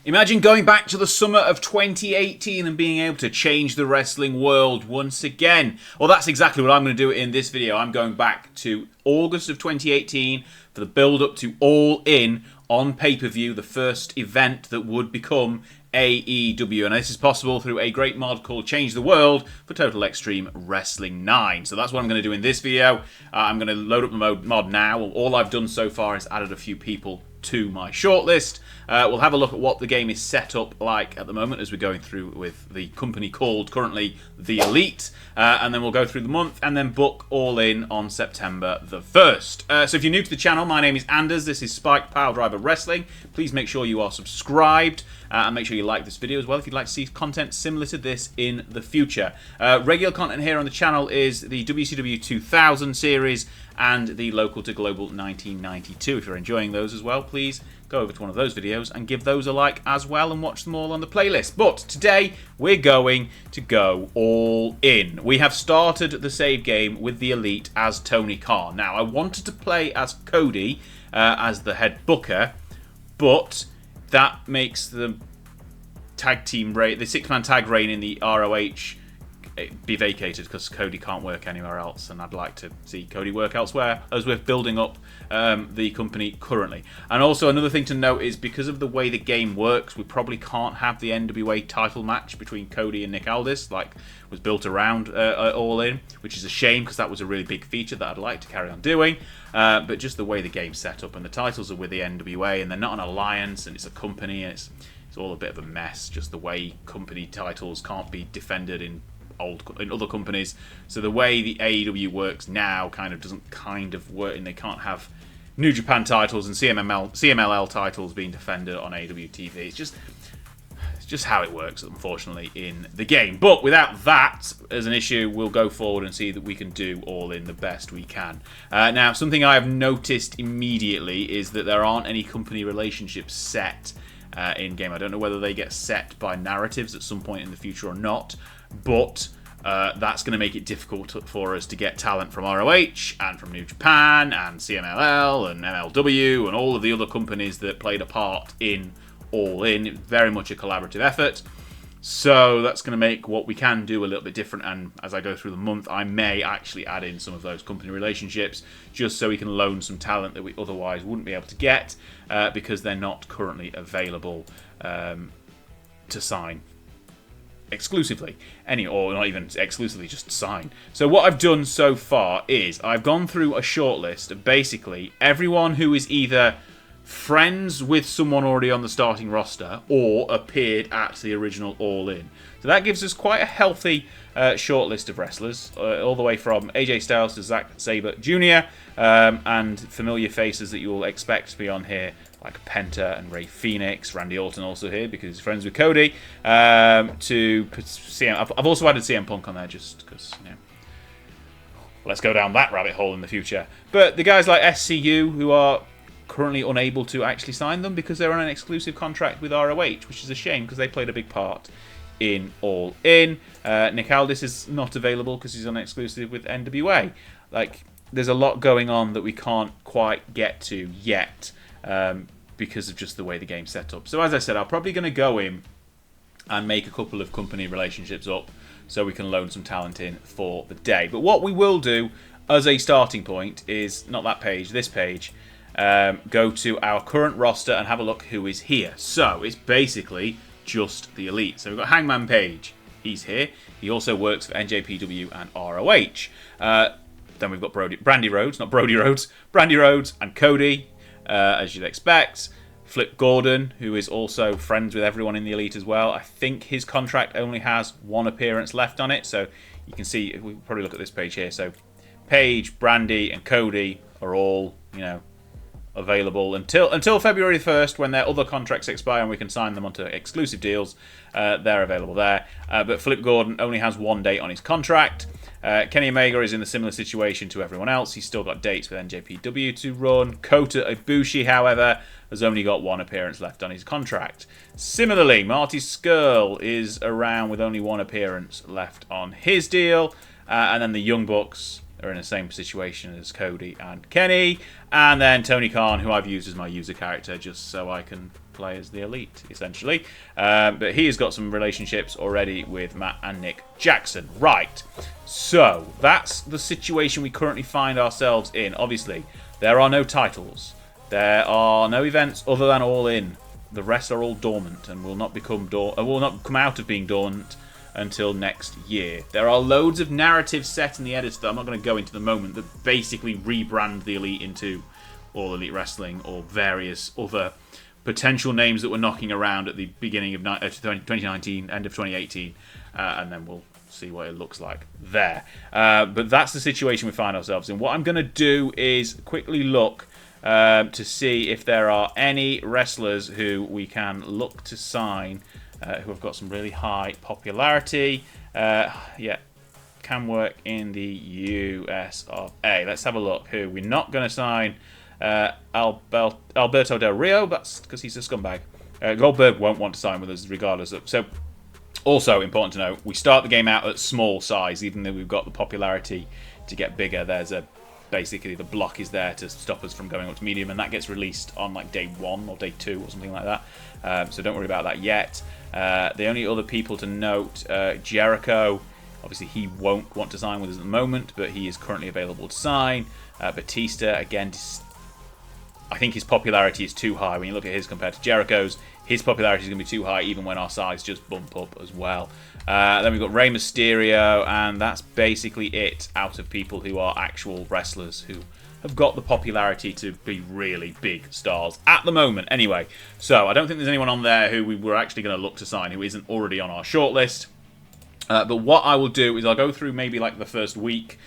Imagine going back to the summer of 2018 and being able to change the wrestling world once again. Well, that's exactly what I'm going to do in this video. I'm going back to August of 2018 for the build-up to All In on pay-per-view, the first event that would become AEW, and this is possible through a great mod called Change the World for Total Extreme Wrestling 9. So that's what I'm going to do in this video. I'm going to load up the mod now. All I've done so far is added a few people to my shortlist. We'll have a look at what the game is set up like at the moment as we're going through with the company called currently The Elite, and then we'll go through the month and then book All In on September the 1st. So if you're new to the channel, my name is Anders, this is Spike Piledriver Wrestling. Please make sure you are subscribed and make sure you like this video as well if you'd like to see content similar to this in the future. Regular content here on the channel is the WCW 2000 series and the Local to Global 1992. If you're enjoying those as well, please go over to one of those videos and give those a like as well and watch them all on the playlist. But today we're going to go all in. We have started the save game with the Elite as Tony Khan. Now, I wanted to play as Cody as the head booker, but that makes the tag team the six-man tag reign in the ROH be vacated because Cody can't work anywhere else, and I'd like to see Cody work elsewhere as we're building up the company currently. And also another thing to note is because of the way the game works, we probably can't have the NWA title match between Cody and Nick Aldis like was built around All In, which is a shame because that was a really big feature that I'd like to carry on doing. But just the way the game's set up, and the titles are with the NWA and they're not an alliance and it's a company, and it's all a bit of a mess, just the way company titles can't be defended in other companies. So the way the AEW works now kind of work, and they can't have New Japan titles and CMLL titles being defended on AEW TV. It's just how it works, unfortunately, in the game. But without that as an issue, we'll go forward and see that we can do All In the best we can. Now, something I have noticed immediately is that there aren't any company relationships set in game. I don't know whether they get set by narratives at some point in the future or not, but that's going to make it difficult for us to get talent from ROH and from New Japan and CMLL and MLW and all of the other companies that played a part in All In. It's very much a collaborative effort, so that's going to make what we can do a little bit different, and as I go through the month I may actually add in some of those company relationships just so we can loan some talent that we otherwise wouldn't be able to get because they're not currently available to sign exclusively, or not even exclusively, just sign. So what I've done so far is I've gone through a shortlist of basically everyone who is either friends with someone already on the starting roster or appeared at the original All In. So that gives us quite a healthy shortlist of wrestlers, all the way from AJ Styles to Zack Sabre Jr. And familiar faces that you will expect to be on here, like Penta and Rey Fenix. Randy Orton also here because he's friends with Cody. To CM, I've also added CM Punk on there just because, you know, let's go down that rabbit hole in the future. But the guys like SCU, who are currently unable to actually sign them because they're on an exclusive contract with ROH, which is a shame because they played a big part in All In. Nick Aldis is not available because he's on exclusive with NWA. Like, there's a lot going on that we can't quite get to yet because of just the way the game's set up. So as I said, I'm probably going to go in and make a couple of company relationships up so we can loan some talent in for the day. But what we will do as a starting point is, not that page, this page, go to our current roster and have a look who is here. So it's basically just the Elite. So we've got Hangman Page, he's here. He also works for NJPW and ROH. Then we've got Brandy Rhodes and Cody, as you'd expect. Flip Gordon, who is also friends with everyone in the Elite as well. I think his contract only has one appearance left on it, so you can see, we'll probably look at this page here. So Paige, Brandy, and Cody are all, you know, available until February 1st, when their other contracts expire and we can sign them onto exclusive deals. They're available there. But Flip Gordon only has one date on his contract. Kenny Omega is in a similar situation to everyone else. He's still got dates with NJPW to run. Kota Ibushi, however, has only got one appearance left on his contract. Similarly, Marty Scurll is around with only one appearance left on his deal. And then the Young Bucks are in the same situation as Cody and Kenny. And then Tony Khan, who I've used as my user character just so I can play as the Elite, essentially. But he has got some relationships already with Matt and Nick Jackson. Right, so that's the situation we currently find ourselves in. Obviously, there are no titles. There are no events other than All In. The rest are all dormant and will not come out of being dormant until next year. There are loads of narratives set in the editor that I'm not going to go into the moment that basically rebrand the Elite into All Elite Wrestling or various other potential names that were knocking around at the beginning of 2019, end of 2018, and then we'll see what it looks like there. But that's the situation we find ourselves in. What I'm going to do is quickly look to see if there are any wrestlers who we can look to sign who have got some really high popularity. Yeah, can work in the US of A. Let's have a look. Who we're not going to sign. Alberto Del Rio, that's because he's a scumbag. Goldberg won't want to sign with us regardless of. So, also important to note, we start the game out at small size, even though we've got the popularity to get bigger. There's basically the block is there to stop us from going up to medium, and that gets released on like day 1 or day 2 or something like that. So don't worry about that yet. The only other people to note, Jericho. Obviously, he won't want to sign with us at the moment, but he is currently available to sign. Batista, again, I think his popularity is too high. When you look at his compared to Jericho's, his popularity is going to be too high even when our size just bump up as well. Then we've got Rey Mysterio, and that's basically it out of people who are actual wrestlers who have got the popularity to be really big stars at the moment. Anyway, so I don't think there's anyone on there who we were actually going to look to sign who isn't already on our shortlist. But what I will do is I'll go through maybe like the first week,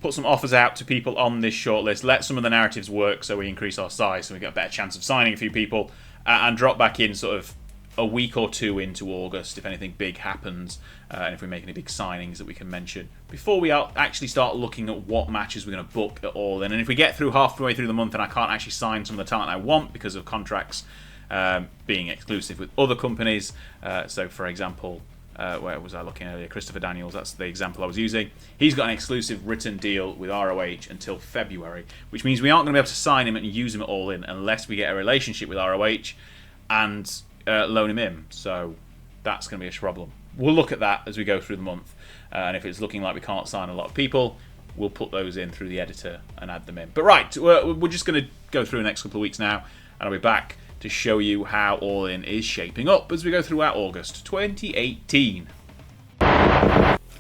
put some offers out to people on this shortlist, let some of the narratives work so we increase our size so we get a better chance of signing a few people, and drop back in sort of a week or two into August if anything big happens, and if we make any big signings that we can mention before we actually start looking at what matches we're going to book at All In. And if we get through halfway through the month and I can't actually sign some of the talent I want because of contracts being exclusive with other companies, so for example, where was I looking earlier? Christopher Daniels, that's the example I was using. He's got an exclusive written deal with ROH until February, which means we aren't going to be able to sign him and use him at All In unless we get a relationship with ROH and loan him in. So that's going to be a problem. We'll look at that as we go through the month. And if it's looking like we can't sign a lot of people, we'll put those in through the editor and add them in. But right, we're just going to go through the next couple of weeks now, and I'll be back to show you how All In is shaping up as we go throughout August 2018.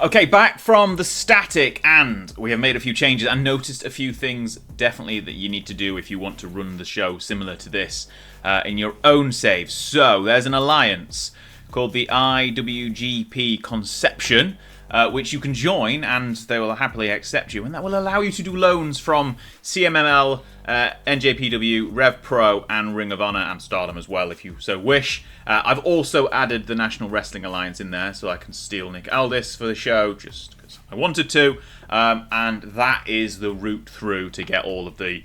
Okay, back from the static, and we have made a few changes and noticed a few things definitely that you need to do if you want to run the show similar to this in your own saves. So there's an alliance called the IWGP Conception, which you can join and they will happily accept you, and that will allow you to do loans from CMML, NJPW, Rev Pro, and Ring of Honor, and Stardom as well if you so wish. I've also added the National Wrestling Alliance in there so I can steal Nick Aldis for the show just because I wanted to, and that is the route through to get all of the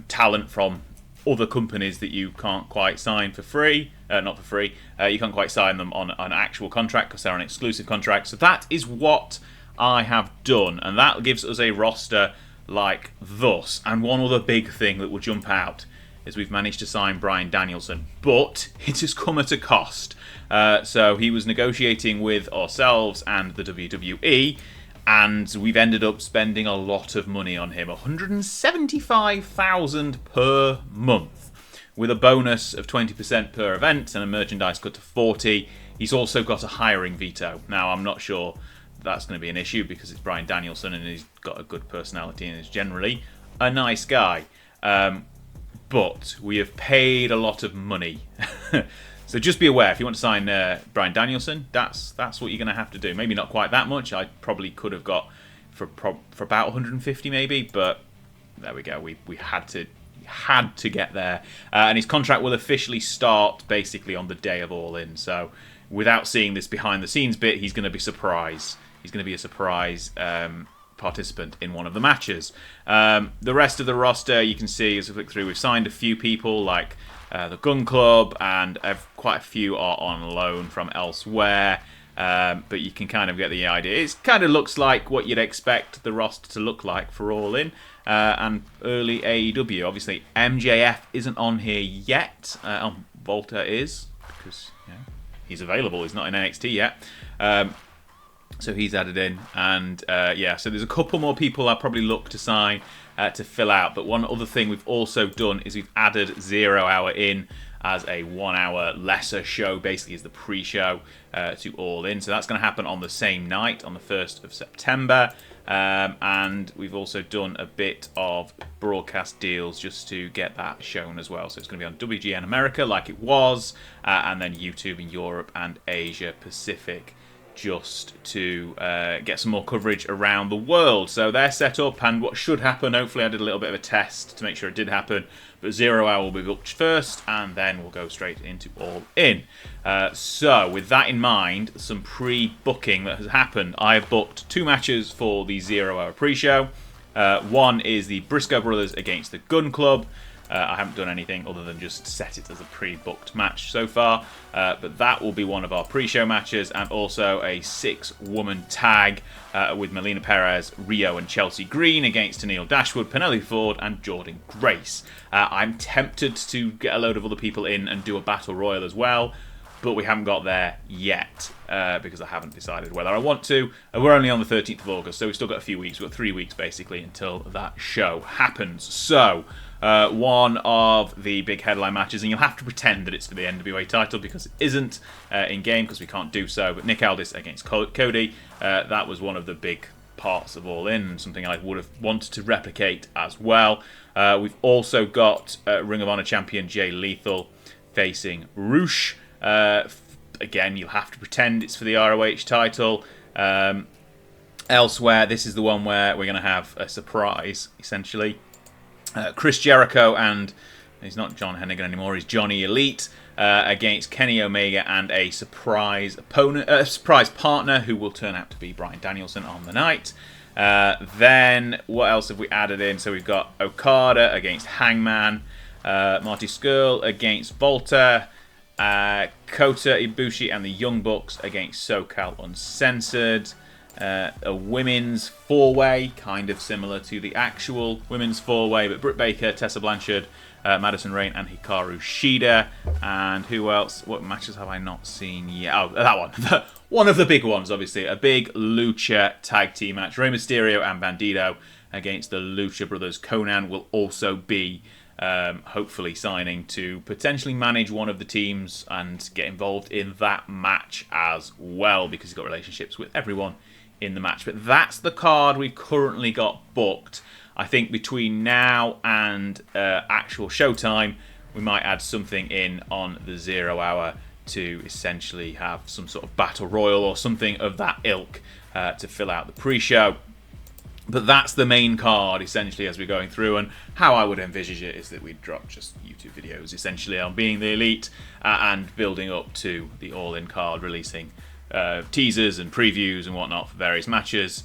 talent from other companies that you can't quite sign for free. Not for free. You can't quite sign them on an actual contract because they're an exclusive contract. So that is what I have done, and that gives us a roster like thus. And one other big thing that will jump out is we've managed to sign Bryan Danielson, but it has come at a cost. So he was negotiating with ourselves and the WWE, and we've ended up spending a lot of money on him, $175,000 per month, with a bonus of 20% per event and a merchandise cut to 40%. He's also got a hiring veto. Now, I'm not sure that's going to be an issue because it's Bryan Danielson and he's got a good personality and is generally a nice guy. But we have paid a lot of money. So just be aware, if you want to sign Bryan Danielson, that's what you're going to have to do. Maybe not quite that much. I probably could have got for about 150 maybe, but there we go. We had to get there. And his contract will officially start basically on the day of All In. So without seeing this behind the scenes bit, he's going to be surprised. He's going to be a surprise participant in one of the matches. The rest of the roster, you can see as we flick through, we've signed a few people like the Gun Club, and quite a few are on loan from elsewhere. But you can kind of get the idea. It kind of looks like what you'd expect the roster to look like for All In and early AEW. Obviously, MJF isn't on here yet. Volta is, because he's available. He's not in NXT yet. So he's added in. And so there's a couple more people I'll probably look to sign to fill out. But one other thing we've also done is we've added 0 Hour in as a 1 hour lesser show, basically as the pre-show to All In. So that's going to happen on the same night, on the 1st of September. And we've also done a bit of broadcast deals just to get that shown as well. So it's going to be on WGN America like it was, and then YouTube in Europe and Asia Pacific, just to get some more coverage around the world. So they're set up, and what should happen, hopefully I did a little bit of a test to make sure it did happen, but 0 Hour will be booked first, and then we'll go straight into All In. So with that in mind, some pre-booking that has happened. I have booked 2 matches for the 0 Hour pre-show. One is the Briscoe Brothers against the Gun Club. I haven't done anything other than just set it as a pre-booked match so far, but that will be one of our pre-show matches, and also a 6-woman tag with Melina Perez, Rio and Chelsea Green against Tennille Dashwood, Penelope Ford and Jordan Grace. I'm tempted to get a load of other people in and do a battle royal as well, but we haven't got there yet because I haven't decided whether I want to. We're only on the 13th of August, so we've still got a few weeks. We've got 3 weeks basically until that show happens. So one of the big headline matches, and you'll have to pretend that it's for the NWA title because it isn't in game because we can't do so, but Nick Aldis against Cody, that was one of the big parts of All In, and something I would have wanted to replicate as well. We've also got Ring of Honor champion Jay Lethal facing Roosh. Again, you'll have to pretend it's for the ROH title. Elsewhere, this is the one where we're going to have a surprise, essentially. Chris Jericho and he's not John Hennigan anymore, he's Johnny Elite against Kenny Omega and a surprise opponent, surprise partner who will turn out to be Bryan Danielson on the night. Then what else have we added in? So we've got Okada against Hangman, Marty Scurll against Volta, Kota Ibushi and the Young Bucks against SoCal Uncensored. A women's four-way, kind of similar to the actual women's four-way, but Britt Baker, Tessa Blanchard, Madison Rayne and Hikaru Shida. And who else? What matches have I not seen yet? Oh, that one. One of the big ones, obviously. A big Lucha tag team match. Rey Mysterio and Bandito against the Lucha Brothers. Conan will also be hopefully signing to potentially manage one of the teams and get involved in that match as well, because he's got relationships with everyone in the match. But that's the card we've currently got booked. I think between now and actual showtime, we might add something in on the 0 Hour to essentially have some sort of battle royal or something of that ilk to fill out the pre-show. But that's the main card, essentially, as we're going through. And how I would envisage it is that we'd drop just YouTube videos, essentially, on Being the Elite and building up to the All-In card, releasing teasers and previews and whatnot for various matches,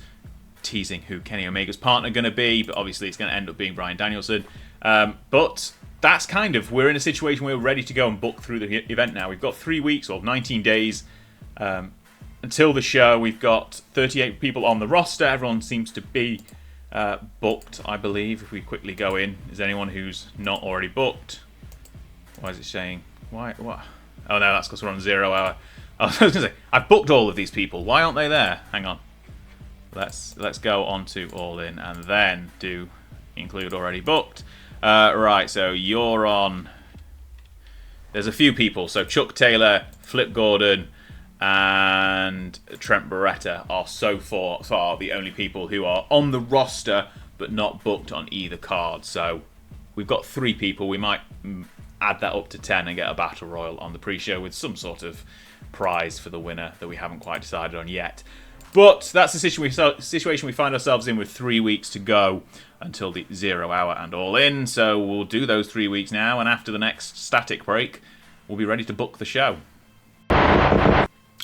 teasing who Kenny Omega's partner going to be, but obviously it's going to end up being Bryan Danielson. But that's kind of, we're in a situation where we're ready to go and book through the event now. We've got 3 weeks or 19 days until the show. We've got 38 people on the roster. Everyone seems to be booked, I believe. If we quickly go in, is there anyone who's not already booked? Why is it saying? Why? What? Oh no, that's because we're on 0 Hour. I was going to say, I've booked all of these people. Why aren't they there? Hang on. Let's go on to All In and then do include already booked. Right, so you're on. There's a few people. So Chuck Taylor, Flip Gordon, and Trent Beretta are so far the only people who are on the roster but not booked on either card. So we've got 3 people. We might add that up to 10 and get a battle royal on the pre-show with some sort of prize for the winner that we haven't quite decided on yet. But that's the situation we find ourselves in with 3 weeks to go until the 0 Hour and All In. So we'll do those 3 weeks now, and after the next static break, we'll be ready to book the show.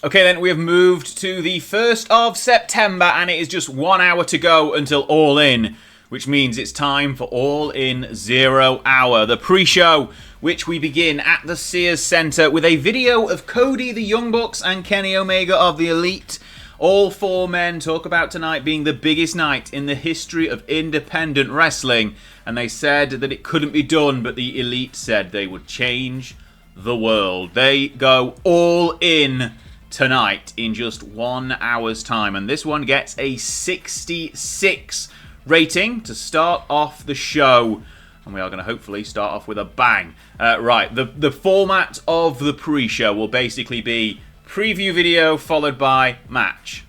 Okay, then we have moved to the 1st of September, and it is just 1 hour to go until All In, which means it's time for All In 0 Hour, the pre-show, which we begin at the Sears Centre with a video of Cody the Young Bucks and Kenny Omega of the Elite. All four men talk about tonight being the biggest night in the history of independent wrestling, and they said that it couldn't be done, but the Elite said they would change the world. They go all in tonight in just 1 hour's time, and this one gets a 66 rating to start off the show, and we are going to hopefully start off with a bang. Right, the format of the pre-show will basically be preview video followed by match,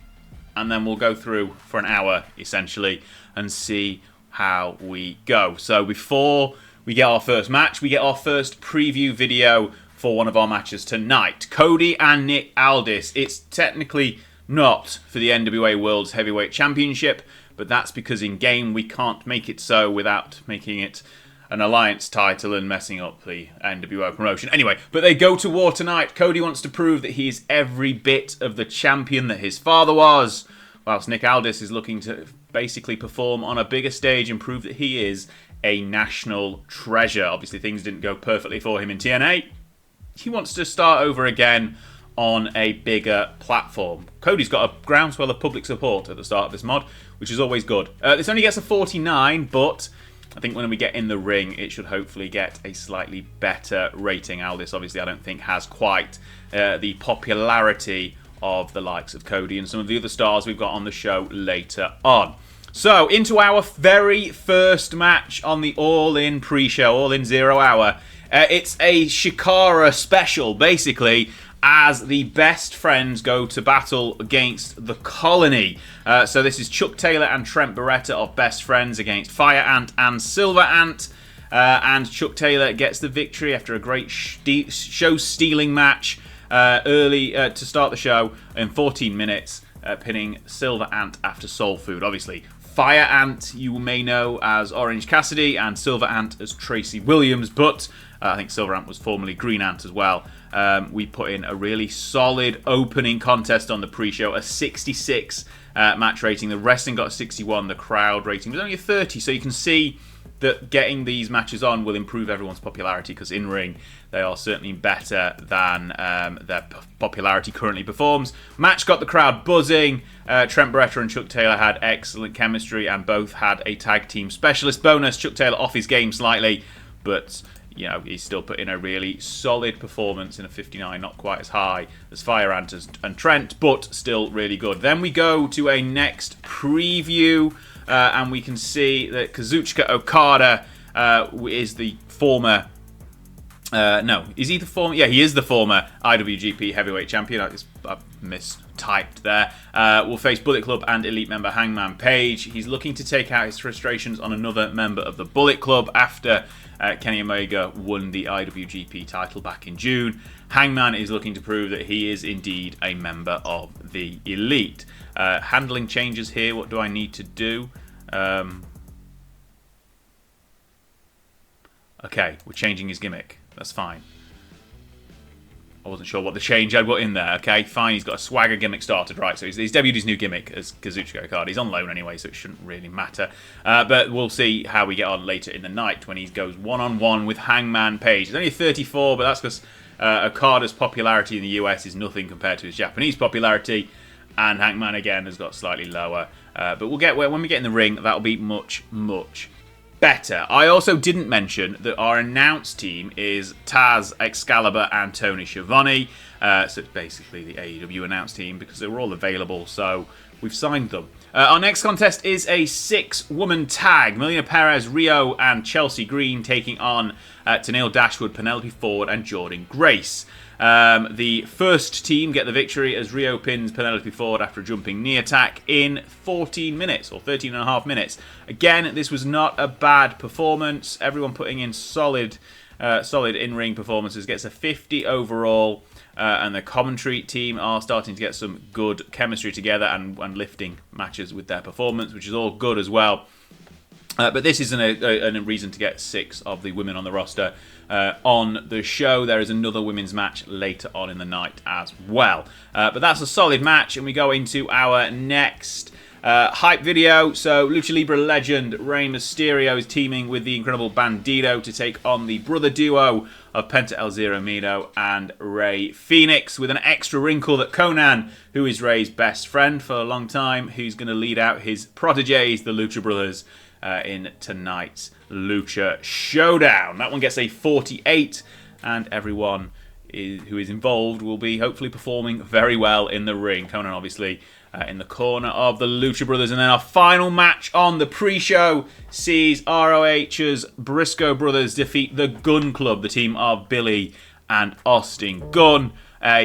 and then we'll go through for an hour essentially and see how we go. So before we get our first match, we get our first preview video for one of our matches tonight. Cody and Nick Aldis. It's technically not for the NWA World's Heavyweight Championship, but that's because in game we can't make it so without making it an alliance title and messing up the NWO promotion. Anyway, but they go to war tonight. Cody wants to prove that he's every bit of the champion that his father was, whilst Nick Aldis is looking to basically perform on a bigger stage and prove that he is a national treasure. Obviously, things didn't go perfectly for him in TNA. He wants to start over again on a bigger platform. Cody's got a groundswell of public support at the start of this mod, which is always good. This only gets a 49, but I think when we get in the ring, it should hopefully get a slightly better rating. Aldis, obviously, I don't think has quite the popularity of the likes of Cody and some of the other stars we've got on the show later on. So, into our very first match on the All In pre-show, All In 0 Hour. It's a Shikara special, basically, as the best friends go to battle against the Colony. So this is Chuck Taylor and Trent Beretta of Best Friends against Fire Ant and Silver Ant. And Chuck Taylor gets the victory after a great show-stealing match early to start the show in 14 minutes, pinning Silver Ant after Soul Food. Obviously, Fire Ant you may know as Orange Cassidy and Silver Ant as Tracy Williams, but I think Silver Ant was formerly Green Ant as well. We put in a really solid opening contest on the pre-show, a 66 match rating. The wrestling got a 61, the crowd rating was only a 30, so you can see that getting these matches on will improve everyone's popularity, because in-ring they are certainly better than their popularity currently performs. Match got the crowd buzzing. Trent Beretta and Chuck Taylor had excellent chemistry and both had a tag team specialist bonus. Chuck Taylor off his game slightly, but you know, he's still put in a really solid performance in a 59, not quite as high as Fire Ant and Trent, but still really good. Then we go to a next preview, and we can see that Kazuchika Okada is the former... no, is he the former? Yeah, he is the former IWGP Heavyweight Champion. I've mistyped there. Will face Bullet Club and Elite member Hangman Page. He's looking to take out his frustrations on another member of the Bullet Club after Kenny Omega won the IWGP title back in June. Hangman is looking to prove that he is indeed a member of the Elite. Handling changes here. What do I need to do? Okay, we're changing his gimmick. That's fine. I wasn't sure what the change I'd got in there. Okay, fine. He's got a swagger gimmick started. Right, so he's debuted his new gimmick as Kazuchika Okada. He's on loan anyway, so it shouldn't really matter. But we'll see how we get on later in the night when he goes one-on-one with Hangman Page. He's only 34, but that's because Okada's popularity in the US is nothing compared to his Japanese popularity. And Hangman, again, has got slightly lower. But we'll get when we get in the ring, that'll be much, much better. I also didn't mention that our announced team is Taz, Excalibur, and Tony Schiavone. So it's basically the AEW announced team because they were all available, so we've signed them. Our next contest is a 6-woman tag. Melina Perez, Rio, and Chelsea Green taking on Tenille Dashwood, Penelope Ford, and Jordan Grace. The first team get the victory as Rio pins Penelope Ford after a jumping knee attack in 14 minutes, or 13 and a half minutes. Again, this was not a bad performance. Everyone putting in solid in-ring performances. Gets a 50 overall, and the commentary team are starting to get some good chemistry together and lifting matches with their performance, which is all good as well. But this isn't a reason to get 6 of the women on the roster on the show. There is another women's match later on in the night as well. But that's a solid match, and we go into our next Hype video. So Lucha Libre legend Rey Mysterio is teaming with the incredible Bandito to take on the brother duo of Penta El Zero Miedo and Rey Fenix, with an extra wrinkle that Conan, who is Rey's best friend for a long time, who's going to lead out his proteges, the Lucha Brothers, in tonight's Lucha Showdown. That one gets a 48, and everyone who is involved will be hopefully performing very well in the ring. Conan obviously in the corner of the Lucha Brothers. And then our final match on the pre-show sees ROH's Briscoe Brothers defeat the Gun Club, the team of Billy and Austin Gunn.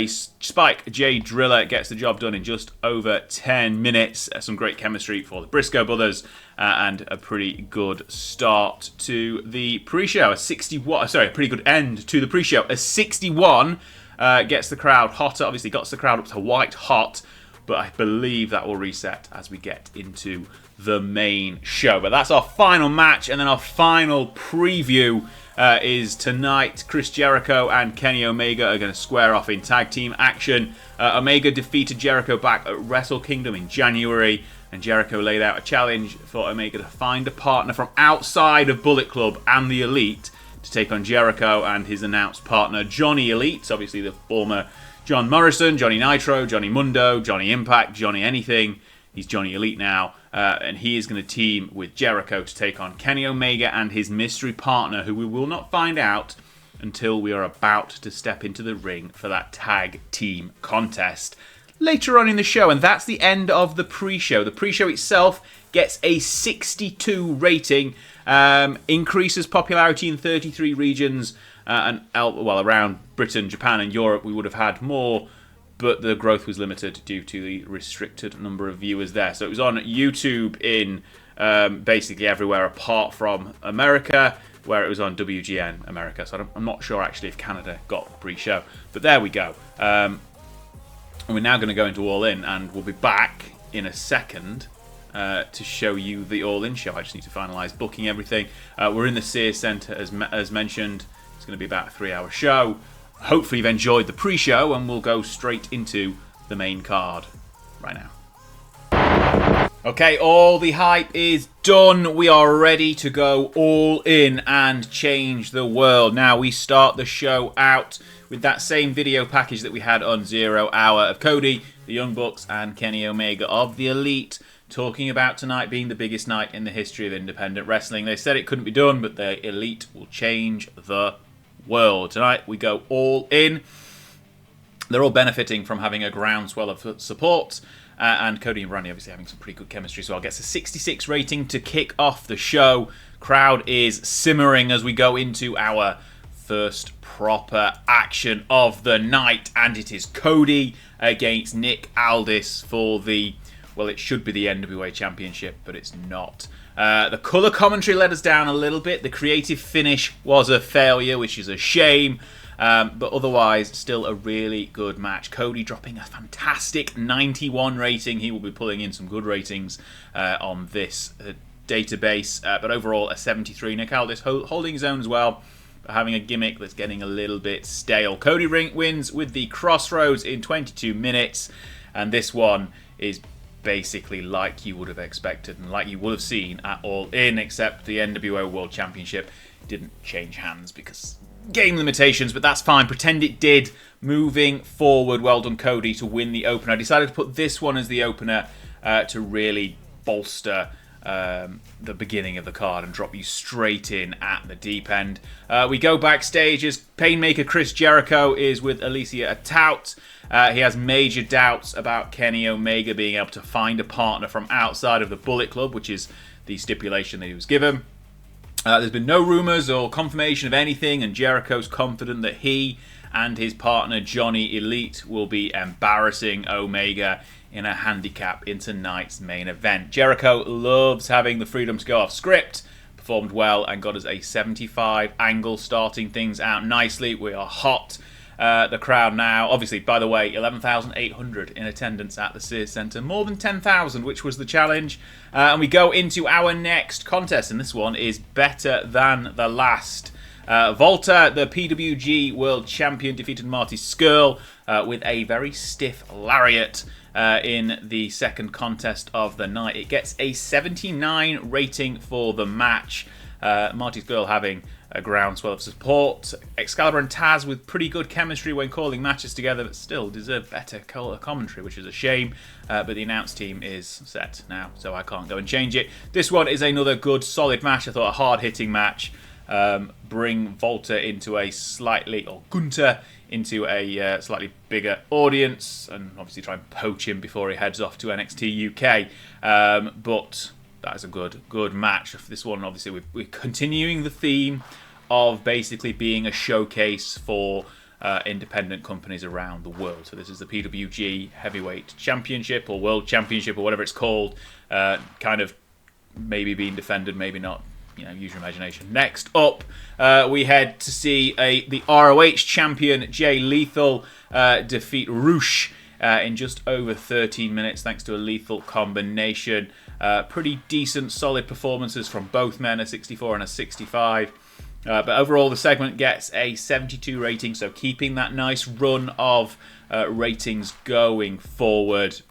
Spike J. Driller gets the job done in just over 10 minutes. Some great chemistry for the Briscoe Brothers and a pretty good start to the pre-show. A pretty good end to the pre-show. A 61 gets the crowd hotter. Obviously, got the crowd up to white hot, but I believe that will reset as we get into the main show. But that's our final match, and then our final preview is tonight. Chris Jericho and Kenny Omega are going to square off in tag team action. Omega defeated Jericho back at Wrestle Kingdom in January, and Jericho laid out a challenge for Omega to find a partner from outside of Bullet Club and the Elite to take on Jericho and his announced partner Johnny Elite, obviously the former John Morrison, Johnny Nitro, Johnny Mundo, Johnny Impact, Johnny Anything. He's Johnny Elite now, and he is going to team with Jericho to take on Kenny Omega and his mystery partner, who we will not find out until we are about to step into the ring for that tag team contest later on in the show. And that's the end of the pre-show. The pre-show itself gets a 62 rating, increases popularity in 33 regions, around Britain, Japan and Europe we would have had more, but the growth was limited due to the restricted number of viewers there. So it was on YouTube in basically everywhere apart from America, where it was on WGN America. So I'm not sure actually if Canada got the pre-show, but there we go. And we're now going to go into All In, and we'll be back in a second to show you the All In show. I just need to finalise booking everything. We're in the Sears Centre as mentioned. It's going to be about a 3-hour show. Hopefully you've enjoyed the pre-show, and we'll go straight into the main card right now. Okay, all the hype is done. We are ready to go all in and change the world. Now we start the show out with that same video package that we had on 0 Hour of Cody, the Young Bucks, and Kenny Omega of the Elite, talking about tonight being the biggest night in the history of independent wrestling. They said it couldn't be done, but the Elite will change the world. Tonight we go all in. They're all benefiting from having a groundswell of support, and Cody and Randy obviously having some pretty good chemistry, so I'll get a 66 rating to kick off the show. Crowd is simmering as we go into our first proper action of the night, and it is Cody against Nick Aldis for the, well, it should be the NWA Championship, but it's not. The colour commentary let us down a little bit. The creative finish was a failure, which is a shame. But otherwise, still a really good match. Cody dropping a fantastic 91 rating. He will be pulling in some good ratings on this database. But overall, a 73. Nick Aldis holding his own as well, but having a gimmick that's getting a little bit stale. Cody wins with the Crossroads in 22 minutes. And this one is basically like you would have expected and like you would have seen at All In, except the NWO World Championship didn't change hands because game limitations, but that's fine. Pretend it did. Moving forward, well done Cody to win the opener. I decided to put this one as the opener to really bolster the beginning of the card and drop you straight in at the deep end. We go backstage as Painmaker Chris Jericho is with Alicia Tout. He has major doubts about Kenny Omega being able to find a partner from outside of the Bullet Club, which is the stipulation that he was given. There's been no rumours or confirmation of anything, and Jericho's confident that he and his partner Johnny Elite will be embarrassing Omega in a handicap in tonight's main event. Jericho loves having the freedom to go off script, performed well and got us a 75 angle, starting things out nicely. We are hot. The crowd now, obviously, by the way, 11,800 in attendance at the Sears Centre. More than 10,000, which was the challenge. And we go into our next contest, and this one is better than the last. Volta, the PWG World Champion, defeated Marty Skrull with a very stiff lariat in the second contest of the night. It gets a 79 rating for the match. Marty Skrull having a groundswell of support. Excalibur and Taz with pretty good chemistry when calling matches together, but still deserve better color commentary, which is a shame. But the announce team is set now, so I can't go and change it. This one is another good, solid match. I thought a hard-hitting match. Bring Volta into a slightly, or Gunter into a slightly bigger audience, and obviously try and poach him before he heads off to NXT UK. But that is a good match. This one, obviously, we're continuing the theme of basically being a showcase for independent companies around the world. So this is the PWG Heavyweight Championship, or World Championship, or whatever it's called. Kind of maybe being defended, maybe not. You know, use your imagination. Next up, we head to see the ROH champion Jay Lethal defeat Roosh in just over 13 minutes, thanks to a lethal combination. Pretty decent, solid performances from both men, a 64 and a 65. But overall, the segment gets a 72 rating, so keeping that nice run of ratings going forward.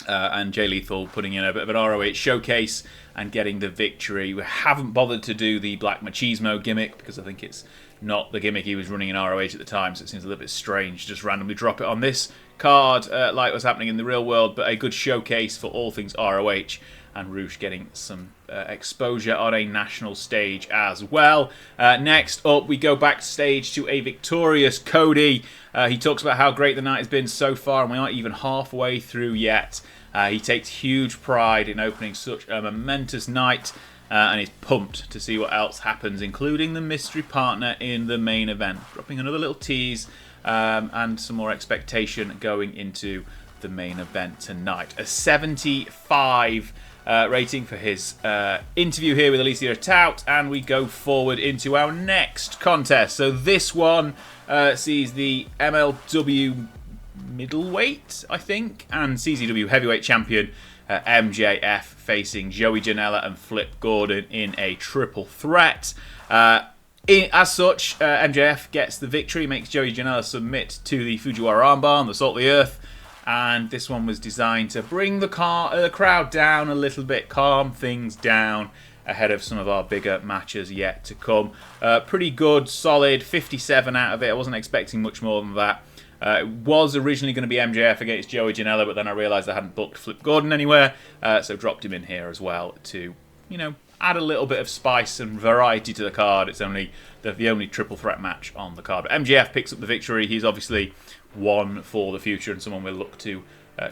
And Jay Lethal putting in a bit of an ROH showcase and getting the victory. We haven't bothered to do the Black Machismo gimmick because I think it's not the gimmick he was running in ROH at the time, so it seems a little bit strange to just randomly drop it on this card like what's happening in the real world, but a good showcase for all things ROH, and Roosh getting some exposure on a national stage as well. Next up, we go backstage to a victorious Cody. He talks about how great the night has been so far, and we aren't even halfway through yet. He takes huge pride in opening such a momentous night, and is pumped to see what else happens, including the mystery partner in the main event. Dropping another little tease and some more expectation going into the main event tonight. A 75 rating for his interview here with Alicia Tout, and we go forward into our next contest. So this one sees the MLW middleweight, I think, and CZW heavyweight champion MJF facing Joey Janela and Flip Gordon in a triple threat. As such, MJF gets the victory, makes Joey Janela submit to the Fujiwara armbar, the Salt of the Earth, and this one was designed to bring the crowd down a little bit, calm things down ahead of some of our bigger matches yet to come. Pretty good, solid 57 out of it. I wasn't expecting much more than that. It was originally going to be MJF against Joey Janela, but then I realised I hadn't booked Flip Gordon anywhere, so dropped him in here as well to, you know, add a little bit of spice and variety to the card. It's only the only triple threat match on the card. But MJF picks up the victory. He's obviously one for the future and someone we'll look to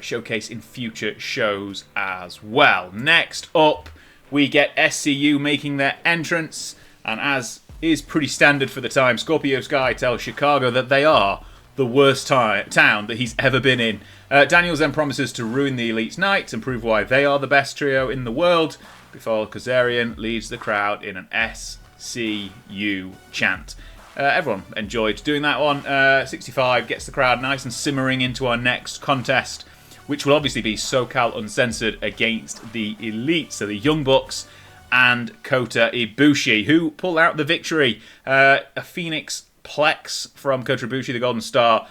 showcase in future shows as well. Next up, we get SCU making their entrance, and as is pretty standard for the time, Scorpio Sky tells Chicago that they are the worst town that he's ever been in. Daniels then promises to ruin the Elite's night and prove why they are the best trio in the world, before Kazarian leads the crowd in an SCU chant. Everyone enjoyed doing that one. 65 gets the crowd nice and simmering into our next contest, which will obviously be SoCal Uncensored against the Elite, so the Young Bucks and Kota Ibushi, who pull out the victory. A Phoenix Plex from Kota Ibushi, the Golden Star,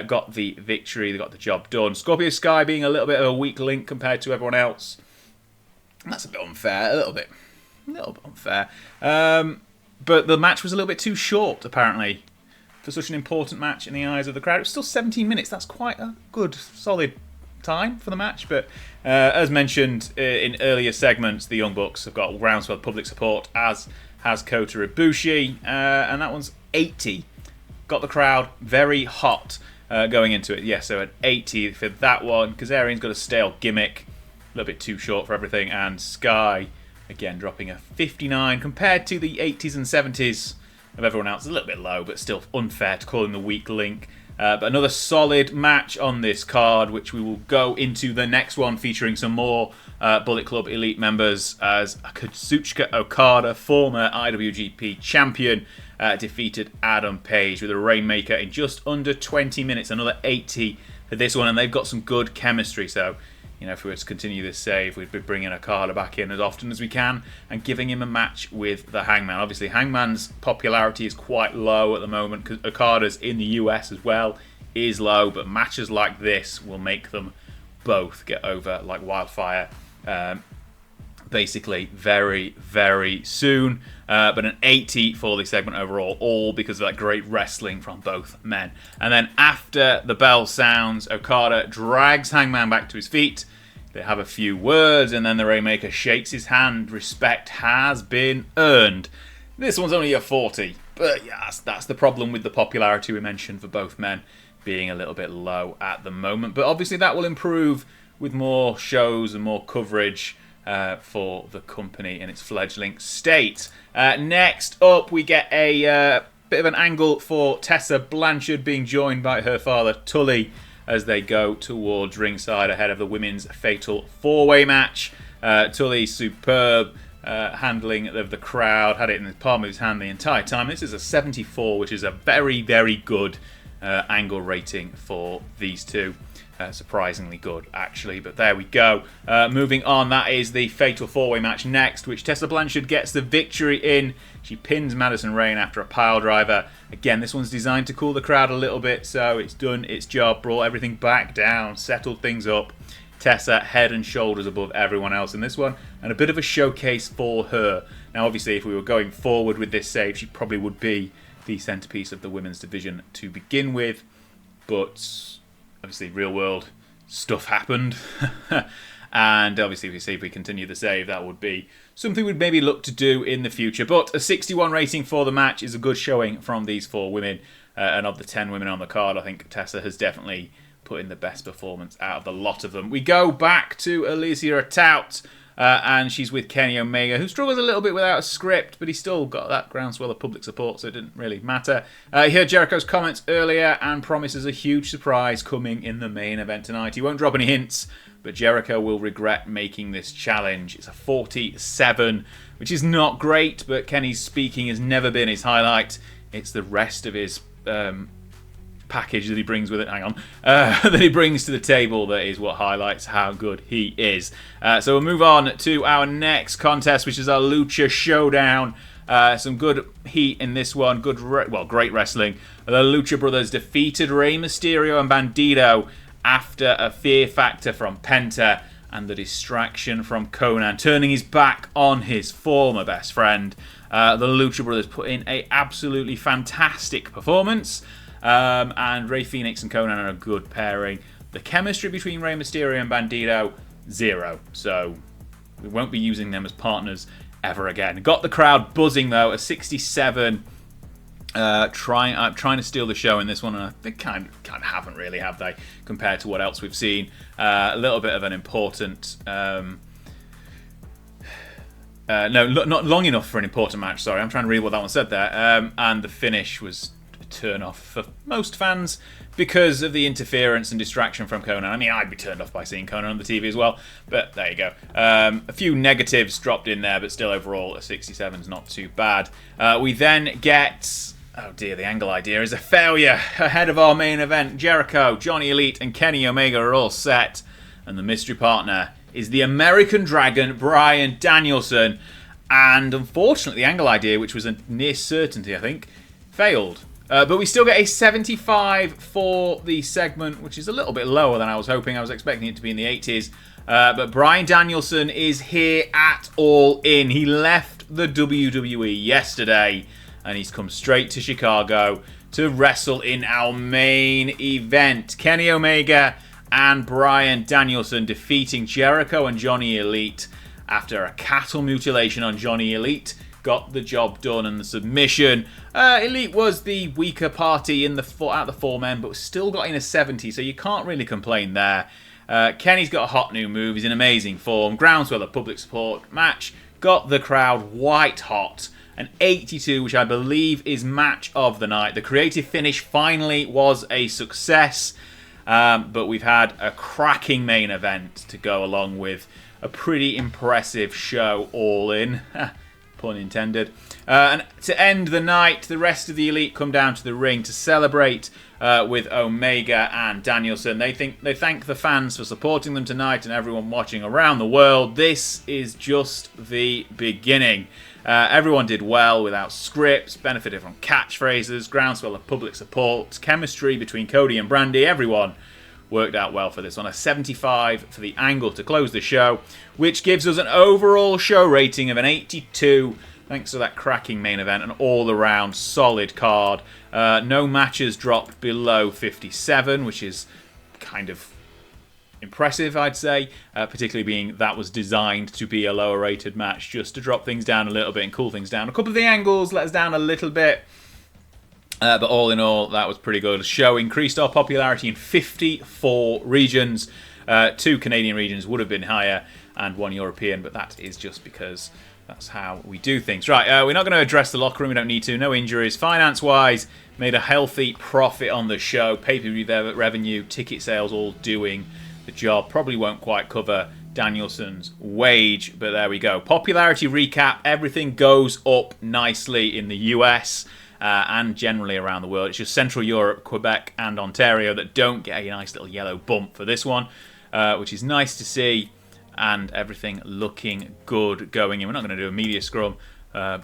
got the victory. They got the job done. Scorpio Sky being a little bit of a weak link compared to everyone else. That's a bit unfair, a little bit unfair. But the match was a little bit too short, apparently, for such an important match in the eyes of the crowd. It was still 17 minutes. That's quite a good, solid time for the match. But as mentioned in earlier segments, the Young Bucks have got groundswell public support, as has Kota Ibushi, and that one's 80. Got the crowd very hot going into it. Yeah, so an 80 for that one. Kazarian's got a stale gimmick, a little bit too short for everything, and Sky again dropping a 59 compared to the 80s and 70s of everyone else. A little bit low, but still unfair to call him the weak link. But another solid match on this card, which we will go into the next one, featuring some more Bullet Club Elite members, as Kazuchika Okada, former IWGP champion, defeated Adam Page with a Rainmaker in just under 20 minutes. Another 80 for this one, and they've got some good chemistry. So, You know, if we were to continue this save, we'd be bringing Okada back in as often as we can and giving him a match with the Hangman. Obviously, Hangman's popularity is quite low at the moment because Okada's in the US as well is low, but matches like this will make them both get over like wildfire. Basically very, very soon. But an 80 for the segment overall, all because of that great wrestling from both men. And then after the bell sounds, Okada drags Hangman back to his feet. They have a few words, and then the Rainmaker shakes his hand. Respect has been earned. This one's only a 40, but yes, that's the problem with the popularity we mentioned for both men being a little bit low at the moment. But obviously that will improve with more shows and more coverage for the company in its fledgling state. Next up, we get a bit of an angle for Tessa Blanchard being joined by her father, Tully, as they go towards ringside ahead of the women's fatal four-way match. Tully, superb handling of the crowd, had it in the palm of his hand the entire time. This is a 74, which is a very, very good angle rating for these two. Surprisingly good, actually, but there we go. Moving on, that is the fatal four-way match next, which Tessa Blanchard gets the victory in. She pins Madison Rayne after a pile driver. Again, this one's designed to cool the crowd a little bit, so it's done its job, brought everything back down, settled things up. Tessa head and shoulders above everyone else in this one, and a bit of a showcase for her. Now, obviously, if we were going forward with this save, she probably would be the centerpiece of the women's division to begin with, but obviously, real world stuff happened. And obviously, if we continue the save, that would be something we'd maybe look to do in the future. But a 61 rating for the match is a good showing from these four women. And of the 10 women on the card, I think Tessa has definitely put in the best performance out of the lot of them. We go back to Alicia Tout. And she's with Kenny Omega, who struggles a little bit without a script, but he still got that groundswell of public support, so it didn't really matter. He heard Jericho's comments earlier and promises a huge surprise coming in the main event tonight. He won't drop any hints, but Jericho will regret making this challenge. It's a 47, which is not great, but Kenny's speaking has never been his highlight. It's the rest of his package that he brings with it, that he brings to the table that is what highlights how good he is. So we'll move on to our next contest, which is our Lucha Showdown. Some good heat in this one, great wrestling. The Lucha Brothers defeated Rey Mysterio and Bandito after a fear factor from Penta and the distraction from Conan, turning his back on his former best friend. The Lucha Brothers put in a absolutely fantastic performance. And Rey Fenix and Conan are a good pairing. The chemistry between Rey Mysterio and Bandito, 0. So we won't be using them as partners ever again. Got the crowd buzzing though. A 67. Trying to steal the show in this one, and they kind of haven't really, have they, compared to what else we've seen. A little bit of an important. No, not long enough for an important match. Sorry, I'm trying to read what that one said there. And the finish was turn off for most fans because of the interference and distraction from Conan. I mean, I'd be turned off by seeing Conan on the TV as well, but there you go. A few negatives dropped in there, but still overall a 67 is not too bad. We then get, oh dear, the angle idea is a failure. Ahead of our main event, Jericho, Johnny Elite and Kenny Omega are all set, and the mystery partner is the American Dragon, Bryan Danielson. And unfortunately, the angle idea, which was a near certainty, I think, failed. But we still get a 75 for the segment, which is a little bit lower than I was hoping. I was expecting it to be in the 80s. But Bryan Danielson is here at All In. He left the WWE yesterday, and he's come straight to Chicago to wrestle in our main event. Kenny Omega and Bryan Danielson defeating Jericho and Johnny Elite after a cattle mutilation on Johnny Elite. Got the job done, and the submission. Elite was the weaker party out of the four men, but still got in a 70, so you can't really complain there. Kenny's got a hot new move. He's in amazing form. Groundswell of public support match. Got the crowd white hot. An 82, which I believe is match of the night. The creative finish finally was a success, but we've had a cracking main event to go along with a pretty impressive show all in. Pun intended. And to end the night, the rest of the Elite come down to the ring to celebrate with Omega and Danielson. They thank the fans for supporting them tonight and everyone watching around the world. This is just the beginning. Everyone did well without scripts, benefited from catchphrases, groundswell of public support, chemistry between Cody and Brandy. Everyone worked out well for this one. A 75 for the angle to close the show, which gives us an overall show rating of an 82, thanks to that cracking main event, an all-around solid card. No matches dropped below 57, which is kind of impressive, I'd say, particularly being that was designed to be a lower rated match, just to drop things down a little bit and cool things down. A couple of the angles let us down a little bit, but all in all, that was pretty good. The show increased our popularity in 54 regions. 2 Canadian regions would have been higher and 1 European, but that is just because that's how we do things. Right, we're not going to address the locker room. We don't need to. No injuries. Finance-wise, made a healthy profit on the show. Pay-per-view revenue, ticket sales all doing the job. Probably won't quite cover Danielson's wage, but there we go. Popularity recap. Everything goes up nicely in the US and generally around the world. It's just Central Europe, Quebec, and Ontario that don't get a nice little yellow bump for this one, which is nice to see. And everything looking good going in. We're not going to do a media scrum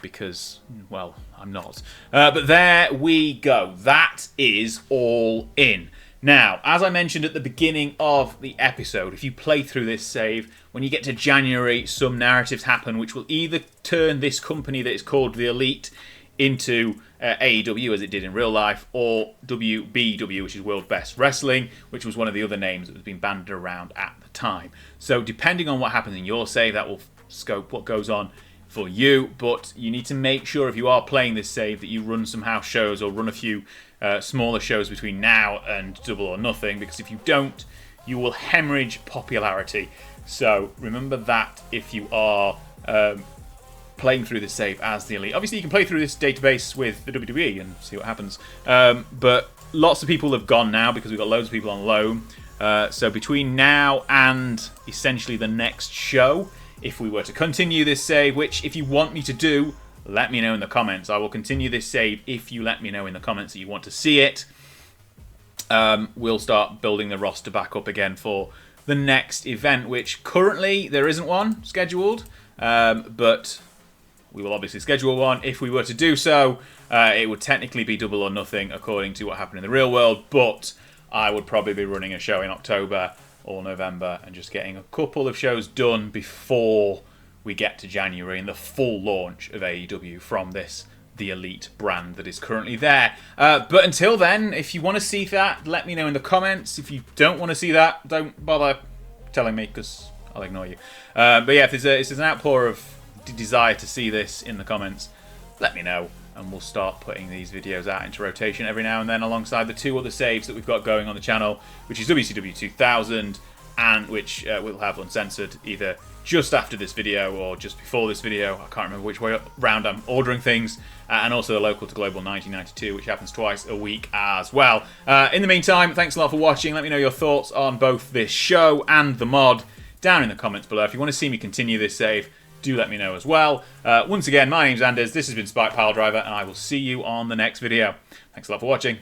because, well, I'm not. But there we go. That is all in. Now, as I mentioned at the beginning of the episode, if you play through this save, when you get to January, some narratives happen which will either turn this company that is called The Elite into AEW, as it did in real life, or WBW, which is World Best Wrestling, which was one of the other names that was being bandied around at the time. So depending on what happens in your save, that will scope what goes on for you, but you need to make sure if you are playing this save that you run some house shows or run a few smaller shows between now and Double or Nothing, because if you don't, you will hemorrhage popularity. So remember that if you are playing through this save as the Elite. Obviously, you can play through this database with the WWE and see what happens. But lots of people have gone now because we've got loads of people on loan. So between now and essentially the next show, if we were to continue this save, which if you want me to do, let me know in the comments. I will continue this save if you let me know in the comments that you want to see it. We'll start building the roster back up again for the next event, which currently there isn't one scheduled, but we will obviously schedule one. If we were to do so, it would technically be Double or Nothing according to what happened in the real world, but I would probably be running a show in October or November and just getting a couple of shows done before we get to January and the full launch of AEW from this The Elite brand that is currently there. But until then, if you want to see that, let me know in the comments. If you don't want to see that, don't bother telling me because I'll ignore you. But yeah, if there's an outpour of desire to see this in the comments, let me know and we'll start putting these videos out into rotation every now and then alongside the 2 other saves that we've got going on the channel, which is WCW 2000 and which we'll have uncensored either just after this video or just before this video. I can't remember which way round I'm ordering things. And also the local to global 1992, which happens twice a week as well. In the meantime, thanks a lot for watching. Let me know your thoughts on both this show and the mod down in the comments below. If you want to see me continue this save, do let me know as well. Once again, my name's Anders, this has been Spike Piledriver, and I will see you on the next video. Thanks a lot for watching.